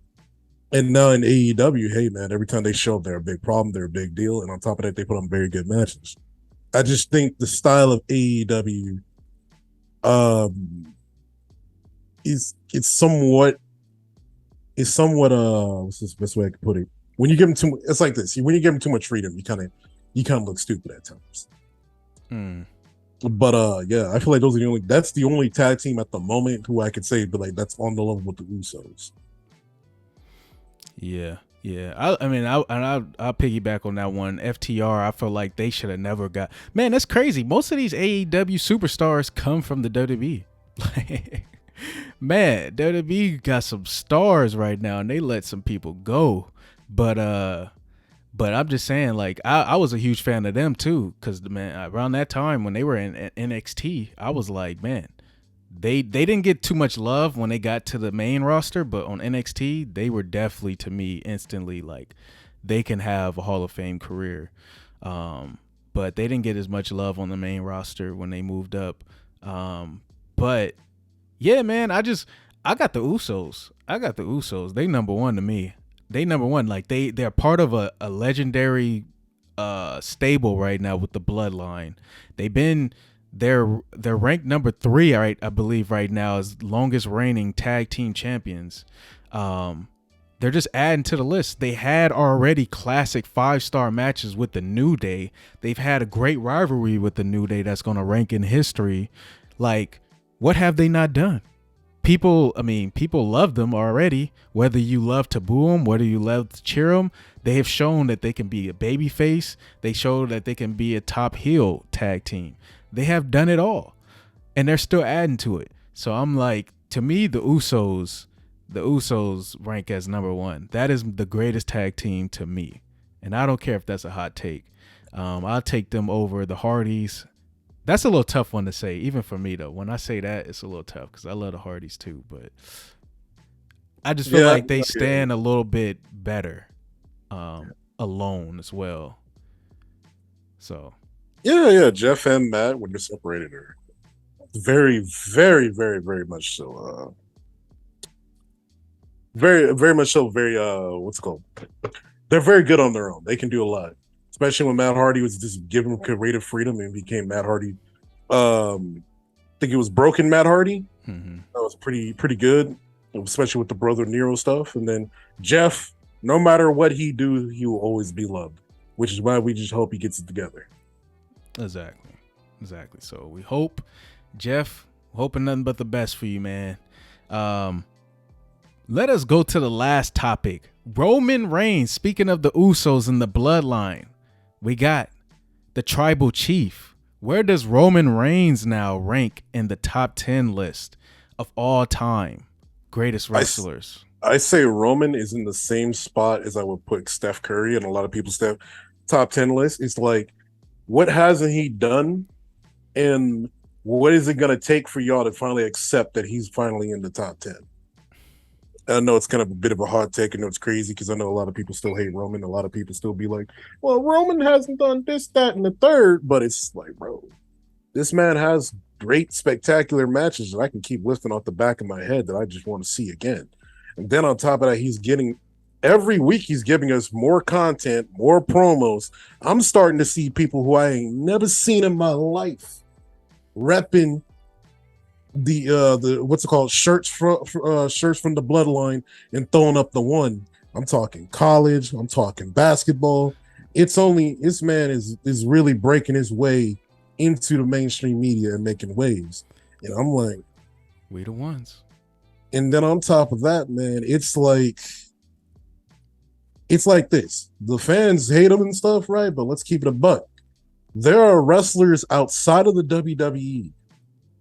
And now in AEW, hey man, every time they show up, they're a big problem, they're a big deal, and on top of that, they put on very good matches. I just think the style of AEW is somewhat what's the best way I can put it? When you give them it's like this. When you give them too much freedom, you kind of look stupid at times. But yeah, I feel like that's the only tag team at the moment who I could say, but like that's on the level with the Usos. Yeah. Yeah, I mean, I'll piggyback on that one. FTR, I feel like they should have never got. Man, that's crazy. Most of these AEW superstars come from the WWE. Like, man, WWE got some stars right now, and they let some people go. But I'm just saying, like, I was a huge fan of them too, because man, around that time when they were in NXT, I was like, man, they didn't get too much love when they got to the main roster, but on NXT, they were definitely, to me, instantly like they can have a Hall of Fame career. But they didn't get as much love on the main roster when they moved up. But yeah, man, I got the Usos. I got the Usos. They number one to me. They number one. Like they're part of a legendary stable right now with the Bloodline. They're ranked number 3, right, I believe, right now, as longest reigning tag team champions. They're just adding to the list. They had already classic 5-star matches with the New Day. They've had a great rivalry with the New Day that's going to rank in history. Like, what have they not done? People love them already. Whether you love to boo them, whether you love to cheer them, they have shown that they can be a baby face. They show that they can be a top heel tag team. They have done it all, and they're still adding to it. So I'm like, to me, the Usos rank as number 1. That is the greatest tag team to me, and I don't care if that's a hot take. I'll take them over the Hardys. That's a little tough one to say, even for me though. When I say that, it's a little tough because I love the Hardys too, but I just feel like they stand a little bit better alone as well. So. Yeah. Jeff and Matt, when you're separated, are very, very, very, very much so. Very, very much so. Very, what's it called? They're very good on their own. They can do a lot, especially when Matt Hardy was just given creative freedom and became Matt Hardy. I think it was Broken Matt Hardy. Mm-hmm. That was pretty good, especially with the Brother Nero stuff. And then Jeff, no matter what he do, he will always be loved, which is why we just hope he gets it together. Exactly. So we hope, Jeff, hoping nothing but the best for you, man. Let us go to the last topic. Roman Reigns. Speaking of the Usos and the Bloodline, we got the Tribal Chief. Where does Roman Reigns now rank in the top 10 list of all time greatest wrestlers? I say Roman is in the same spot as I would put Steph Curry and a lot of people's top 10 list. It's like, what hasn't he done? And what is it going to take for y'all to finally accept that he's finally in the top 10? I know it's kind of a bit of a hot take. I know it's crazy because I know a lot of people still hate Roman. A lot of people still be like, well, Roman hasn't done this, that, and the third. But it's like, bro, this man has great, spectacular matches that I can keep lifting off the back of my head that I just want to see again. And then on top of that, every week he's giving us more content, more promos. I'm starting to see people who I ain't never seen in my life repping the what's it called, shirts from the Bloodline and throwing up the one. I'm talking college. I'm talking basketball. This man is really breaking his way into the mainstream media and making waves. And I'm like, we the ones. And then on top of that, man, it's like this. The fans hate him and stuff, right? But let's keep it a buck. There are wrestlers outside of the WWE,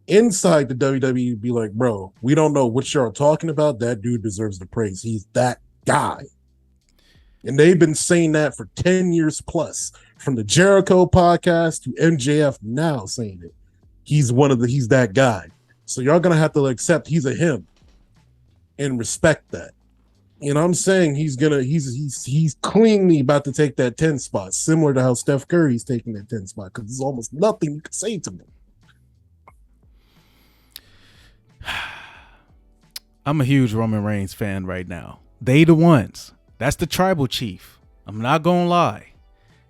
inside the WWE, be like, bro, we don't know what you're talking about. That dude deserves the praise. He's that guy. And they've been saying that for 10 years plus, from the Jericho podcast to MJF now saying it. He's that guy. So y'all gonna have to accept he's a him and respect that. And I'm saying he's cleanly about to take that 10 spot, similar to how Steph Curry's taking that 10 spot, because there's almost nothing you can say to him. I'm a huge Roman Reigns fan right now. They the ones. That's the Tribal Chief. I'm not gonna lie.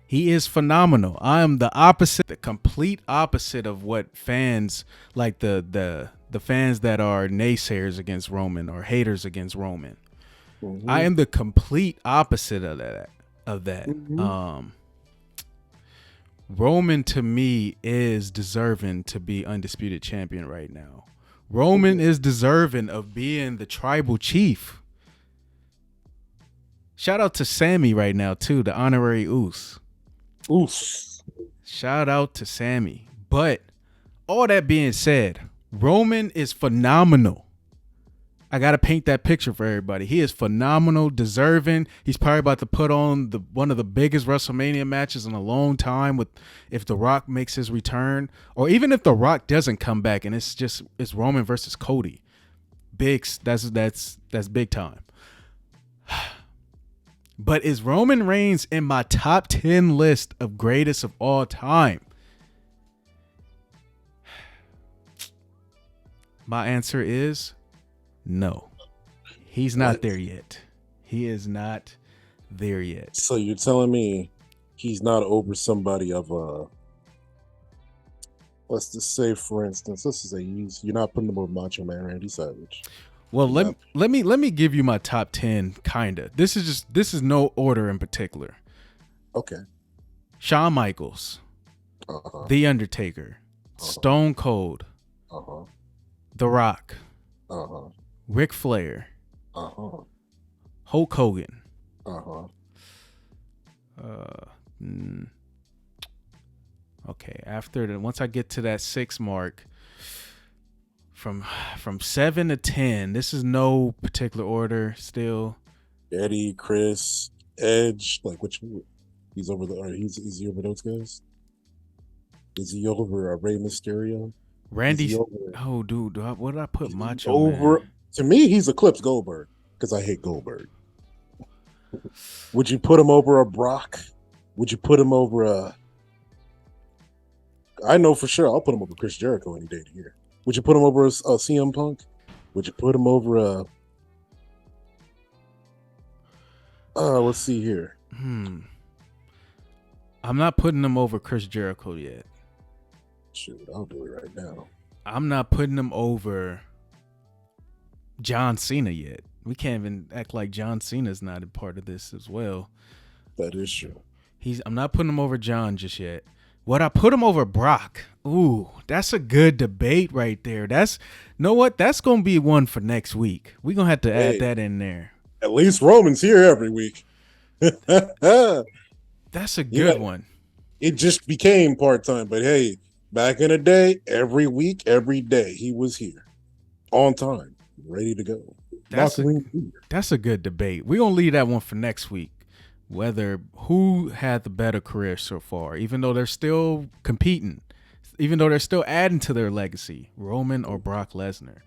He is phenomenal. I am the complete opposite of what fans, like the fans that are naysayers against Roman or haters against Roman. Mm-hmm. I am the complete opposite of that. Mm-hmm. Roman, to me, is deserving to be undisputed champion right now. Roman is deserving of being the Tribal Chief. Shout out to Sammy right now too, the honorary Oos. Oof. Shout out to Sammy. But all that being said, Roman is phenomenal. I gotta paint that picture for everybody. He is phenomenal, deserving. He's probably about to put on one of the biggest WrestleMania matches in a long time. With if The Rock makes his return, or even if The Rock doesn't come back, and it's Roman versus Cody. That's big time. But is Roman Reigns in my top 10 list of greatest of all time? My answer is no. He's not there yet. He is not there yet. So you're telling me he's not over somebody of let's just say, for instance, let's just say you're not putting him over Macho Man Randy Savage. Well, let me give you my top 10 kinda. This is no order in particular. Okay. Shawn Michaels, The Undertaker, Stone Cold, The Rock, Ric Flair, Hulk Hogan. Okay, once I get to that 6 mark, from 7 to 10, this is no particular order still. Eddie, Chris, Edge, like which he's over is he over those guys? Is he over Rey Mysterio? Randy, oh dude, what did I put Macho over? Man? To me, he's eclipsed Goldberg because I hate Goldberg. Would you put him over a Brock? Would you put him over a? I know for sure I'll put him over Chris Jericho any day of the year. Would you put him over a CM Punk? Would you put him over a? Let's see here. I'm not putting him over Chris Jericho yet. Shoot, I'll do it right now. I'm not putting him over John Cena yet. We can't even act like John Cena's not a part of this as well. That is true. I'm not putting him over John just yet. Would I put him over Brock? Ooh, that's a good debate right there. Know what? That's gonna be one for next week. We're gonna have to add that in there. At least Roman's here every week. That's a good one. It just became part-time, but hey, back in the day, every week, every day, he was here. On time, ready to go. That's a good debate. We're gonna leave that one for next week. Who had the better career so far, even though they're still competing, even though they're still adding to their legacy, Roman or Brock Lesnar.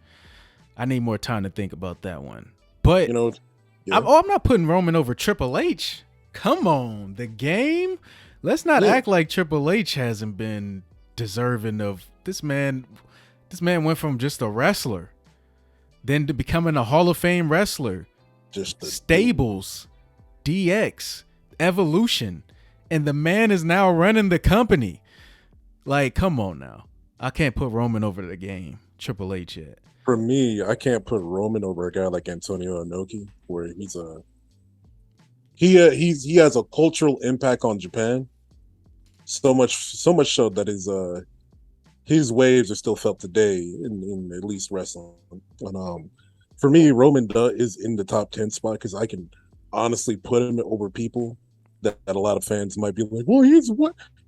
I need more time to think about that one. But I'm not putting Roman over Triple H. Come on, the game. Let's not act like Triple H hasn't been deserving of this man. This man went from just a wrestler, then to becoming a Hall of Fame wrestler. Just stables. DX, Evolution, and the man is now running the company. Like, come on now. I can't put Roman over the game, Triple H yet. For me, I can't put Roman over a guy like Antonio Inoki, where he has a cultural impact on Japan. So much so that his waves are still felt today in at least wrestling. And for me, Roman is in the top 10 spot because I can honestly put him over people that a lot of fans might be like, well,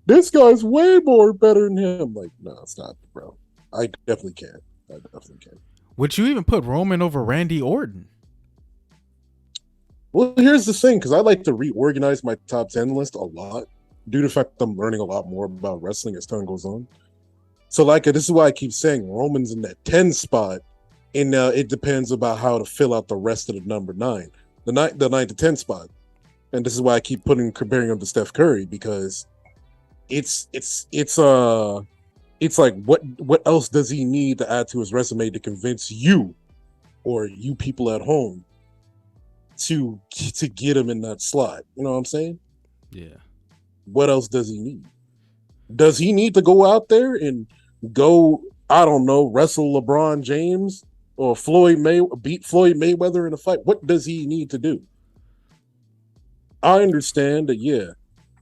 this guy's way more better than him. Like, no, stop, bro. I definitely can. Would you even put Roman over Randy Orton? Well, here's the thing, because I like to reorganize my top 10 list a lot due to the fact I'm learning a lot more about wrestling as time goes on. So, this is why I keep saying Roman's in that 10 spot, and it depends about how to fill out the rest of the number 9. The 9 to 10 spot. And this is why I keep comparing him to Steph Curry, because it's like what else does he need to add to his resume to convince you or you people at home to get him in that slot? You know what I'm saying? Yeah. What else does he need? Does he need to go out there and go, I don't know, wrestle LeBron James or beat Floyd Mayweather in a fight? What does he need to do? I understand that, yeah.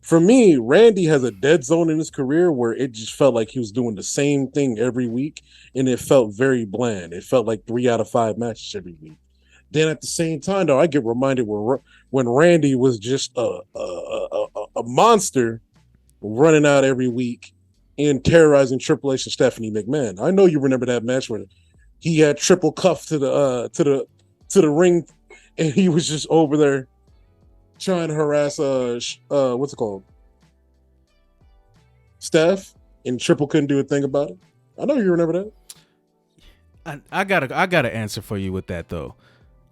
For me, Randy has a dead zone in his career where it just felt like he was doing the same thing every week, and it felt very bland. It felt like 3 out of 5 matches every week. Then at the same time, though, I get reminded when Randy was just a monster running out every week and terrorizing Triple H and Stephanie McMahon. I know you remember that match where he had triple cuff to the ring, and he was just over there trying to harass what's it called, Steph, and Triple couldn't do a thing about it. I know you remember that. I gotta answer for you with that though.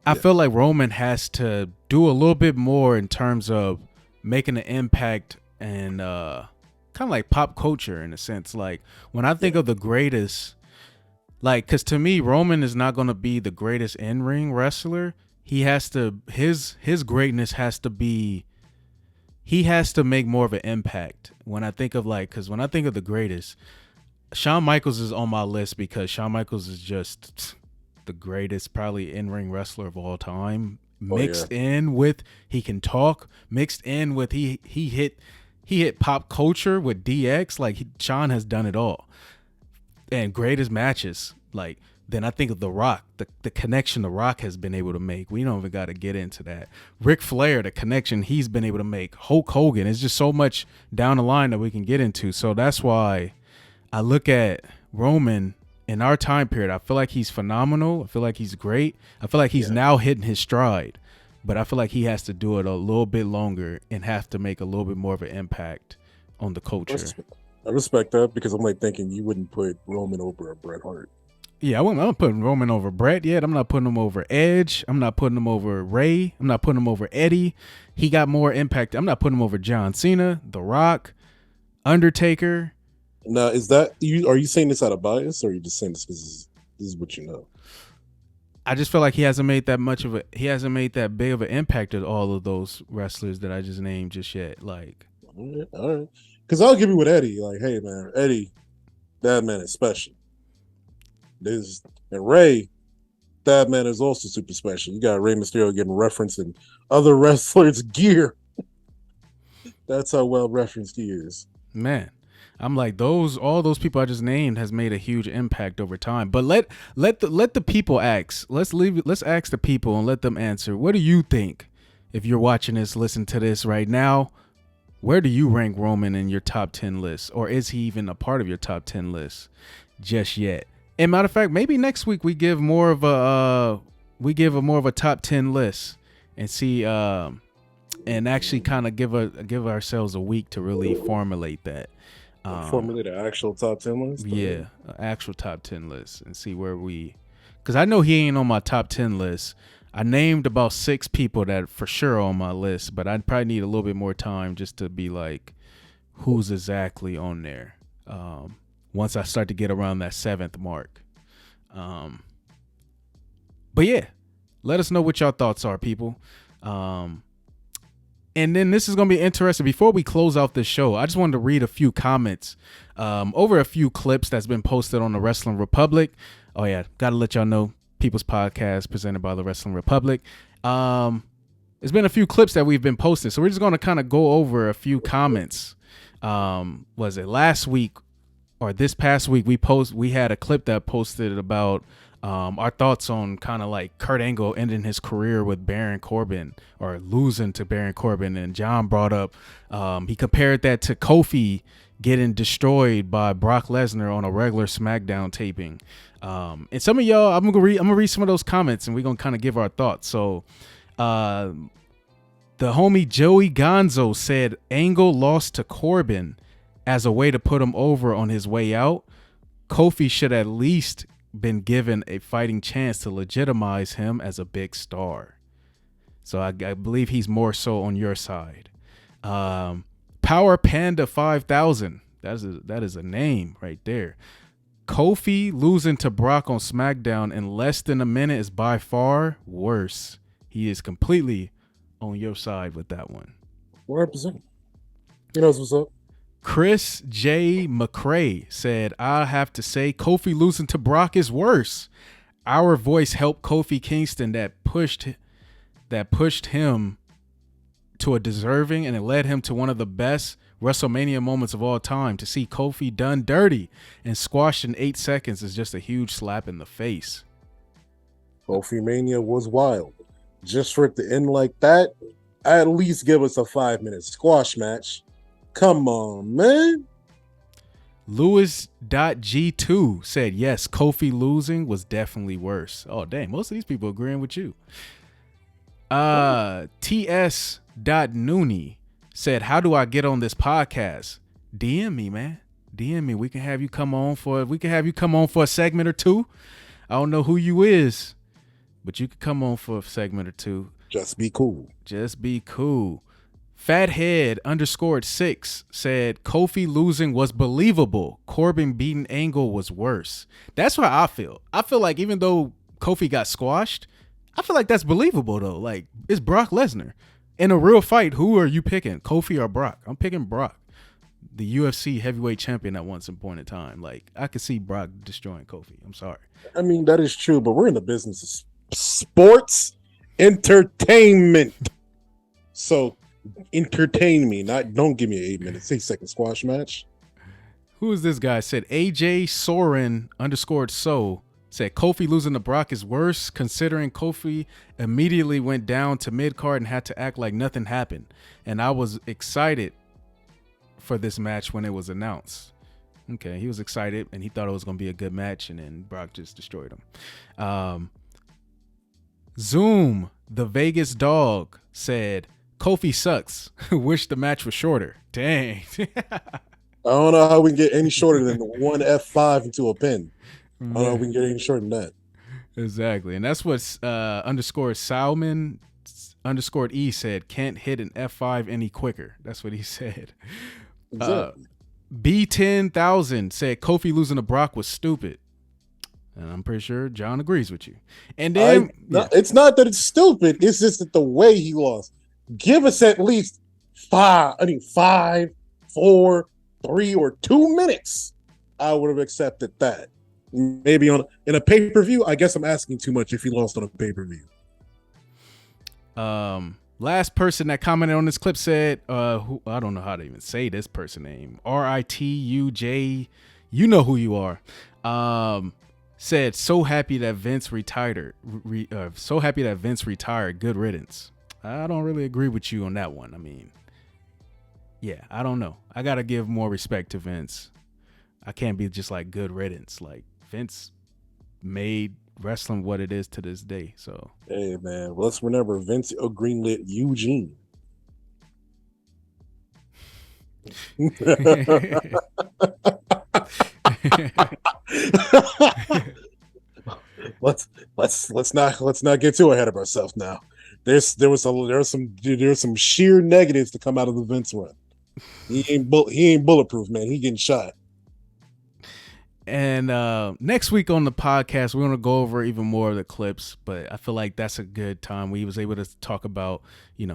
I Yeah. feel like Roman has to do a little bit more in terms of making an impact and kind of like pop culture in a sense. Like when I think of the greatest, like, because to me Roman is not going to be the greatest in-ring wrestler. He has to his greatness has to be, he has to make more of an impact. When I think of like, because when I think of the greatest, Shawn Michaels is on my list because Shawn Michaels is just the greatest, probably in-ring wrestler of all time. Oh yeah. Mixed in with he can talk, mixed in with he hit pop culture with DX. Like Shawn has done it all, and greatest matches. Like then I think of The Rock, the connection The Rock has been able to make. We don't even got to get into that. Ric Flair, the connection he's been able to make. Hulk Hogan. It's just so much down the line that we can get into. So that's why I look at Roman in our time period. I feel like he's phenomenal. I feel like he's great. I feel like he's now hitting his stride, but I feel like he has to do it a little bit longer and have to make a little bit more of an impact on the culture. I respect that because I'm like thinking you wouldn't put Roman over a Bret Hart. Yeah, I'm not putting Roman over Bret yet. I'm not putting him over Edge. I'm not putting him over Ray. I'm not putting him over Eddie. He got more impact. I'm not putting him over John Cena, The Rock, Undertaker. Now, is that you? Are you saying this out of bias, or are you just saying this because this is what you know? I just feel like he hasn't made that big of an impact as all of those wrestlers that I just named just yet. Like, all right. Because I'll give you with Eddie. Like, hey man, Eddie, that man is special. This and Ray, that man is also super special. You got Rey Mysterio getting referenced in other wrestlers' gear. That's how well referenced he is. Man, I'm like all those people I just named has made a huge impact over time. But let the people ask. Let's ask the people and let them answer. What do you think? If you're watching this, listen to this right now. Where do you rank Roman in your top 10 list? Or is he even a part of your top 10 list just yet? And matter of fact, maybe next week we give more of a top 10 list and see and actually kind of give ourselves a week to really formulate that. Formulate an actual top 10 list? Yeah, an actual top 10 list and see where we, because I know he ain't on my top 10 list. I named about 6 people that for sure are on my list, but I'd probably need a little bit more time just to be like, who's exactly on there. Once I start to get around that 7th mark. But yeah, let us know what y'all thoughts are, people. And then this is going to be interesting. Before we close out this show, I just wanted to read a few comments over a few clips that's been posted on the Wrestling Republic. Oh yeah, got to let y'all know, People's Podcast presented by the Wrestling Republic. There's been a few clips that we've been posting, so we're just going to kind of go over a few comments. Was it last week or this past week? We had a clip that posted about our thoughts on kind of like Kurt Angle ending his career with Baron Corbin or losing to Baron Corbin, and John brought up he compared that to Kofi getting destroyed by Brock Lesnar on a regular SmackDown taping. And some of y'all, I'm gonna read some of those comments, and we're gonna kind of give our thoughts. So the homie Joey Gonzo said Angle lost to Corbin as a way to put him over on his way out. Kofi should at least been given a fighting chance to legitimize him as a big star. So I believe he's more so on your side. Power Panda 5000. That is a name right there. Kofi losing to Brock on SmackDown in less than a minute is by far worse. He is completely on your side with that one. 100%. He knows what's up. Chris J. McCrae said, I have to say Kofi losing to Brock is worse. Our voice helped Kofi Kingston that pushed him to a deserving, and it led him to one of the best WrestleMania moments of all time. To see Kofi done dirty and squashed in 8 seconds is just a huge slap in the face. Kofi Mania was wild. Just for it to end like that, at least give us a 5-minute squash match. Come on, man. Lewis.G2 said, yes, Kofi losing was definitely worse. Oh, dang. Most of these people agreeing with you. TS.Nooney said, how do I get on this podcast? DM me, man. DM me. We can have you come on for a segment or two. I don't know who you is, but you could come on for a segment or two. Just be cool. Just be cool. Fathead_6 said Kofi losing was believable. Corbin beating Angle was worse. That's how I feel. I feel like even though Kofi got squashed, I feel like that's believable though. Like, it's Brock Lesnar. In a real fight, who are you picking? Kofi or Brock? I'm picking Brock, the UFC heavyweight champion at once point in time. Like, I could see Brock destroying Kofi. I'm sorry. I mean, that is true, but we're in the business of sports entertainment. So entertain me, don't give me an 8-minute, 6-second squash match. Who is this guy? Said AJ Soren _ said Kofi losing to Brock is worse considering Kofi immediately went down to mid-card and had to act like nothing happened. And I was excited for this match when it was announced. Okay, he was excited and he thought it was going to be a good match, and then Brock just destroyed him. Zoom, the Vegas dog, said Kofi sucks. Wish the match was shorter. Dang. I don't know how we can get any shorter than one F5 into a pin. I don't know how we can get any shorter than that. Exactly. And that's what Salmon _E said. Can't hit an F5 any quicker. That's what he said. Exactly. B10,000 said Kofi losing to Brock was stupid. And I'm pretty sure John agrees with you. And then it's not that it's stupid. It's just that the way he lost. Give us at least 5, 4, 3, or 2 minutes. I would have accepted that. Maybe in a pay-per-view. I guess I'm asking too much if he lost on a pay-per-view. Last person that commented on this clip said, I don't know how to even say this person name. RITUJ, you know who you are. Said, so happy that Vince retired. So happy that Vince retired. Good riddance. I don't really agree with you on that one. I mean, yeah, I don't know. I got to give more respect to Vince. I can't be just like good riddance. Like, Vince made wrestling what it is to this day. So, hey, man, let's remember Vince greenlit Eugene. let's not get too ahead of ourselves now. There was some sheer negatives to come out of the Vince run. He ain't bulletproof, man. He getting shot. And next week on the podcast, we're gonna go over even more of the clips, but I feel like that's a good time. We was able to talk about, we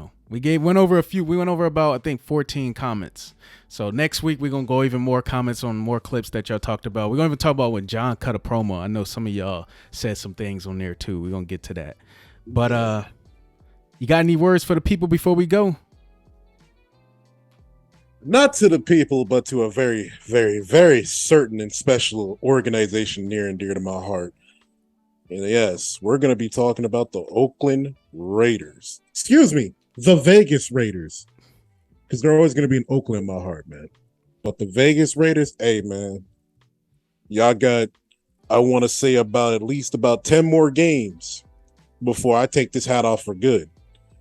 went over about I think 14 comments. So next week we're gonna go even more comments on more clips that y'all talked about. We're gonna even talk about when John cut a promo. I know some of y'all said some things on there too. We're gonna get to that. But you got any words for the people before we go? Not to the people, but to a very, very, very certain and special organization near and dear to my heart. And yes, we're going to be talking about the Oakland Raiders. Excuse me, the Vegas Raiders. Because they're always going to be in Oakland in my heart, man. But the Vegas Raiders, hey, man. Y'all got, I want to say at least about 10 more games before I take this hat off for good.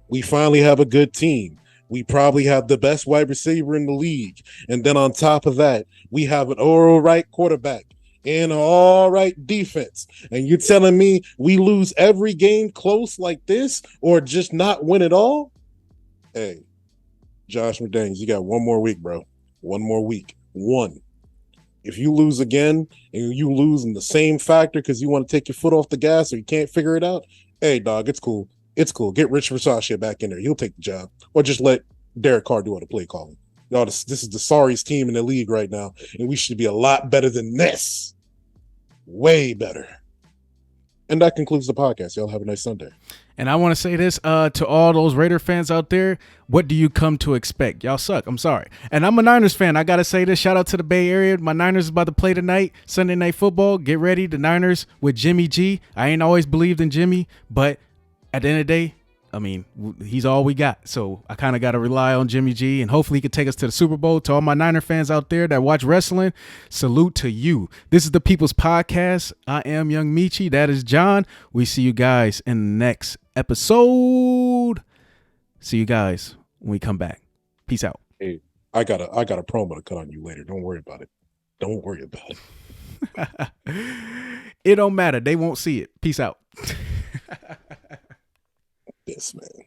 We finally have a good team. We probably have the best wide receiver in the league. And then on top of that, we have an all right quarterback and an all right defense. And you're telling me we lose every game close like this or just not win at all? Hey, Josh McDaniels, you got one more week, bro. One more week. One. If you lose again and you lose in the same factor because you want to take your foot off the gas or you can't figure it out, hey, dog, it's cool. It's cool. Get Rich Versace back in there. He'll take the job. Or just let Derek Carr do all the play calling. Y'all, this is the sorriest team in the league right now, and we should be a lot better than this. Way better. And that concludes the podcast. Y'all have a nice Sunday. And I want to say this to all those Raider fans out there. What do you come to expect? Y'all suck. I'm sorry. And I'm a Niners fan. I got to say this. Shout out to the Bay Area. My Niners is about to play tonight. Sunday Night Football. Get ready. The Niners with Jimmy G. I ain't always believed in Jimmy, but at the end of the day, I mean, he's all we got. So I kind of got to rely on Jimmy G, and hopefully he could take us to the Super Bowl. To all my Niner fans out there that watch wrestling, salute to you. This is the People's Podcast. I am Young Meechy. That is John. We see you guys in the next episode. See you guys when we come back. Peace out. Hey, I got a promo to cut on you later. Don't worry about it. Don't worry about it. It don't matter. They won't see it. Peace out. This man.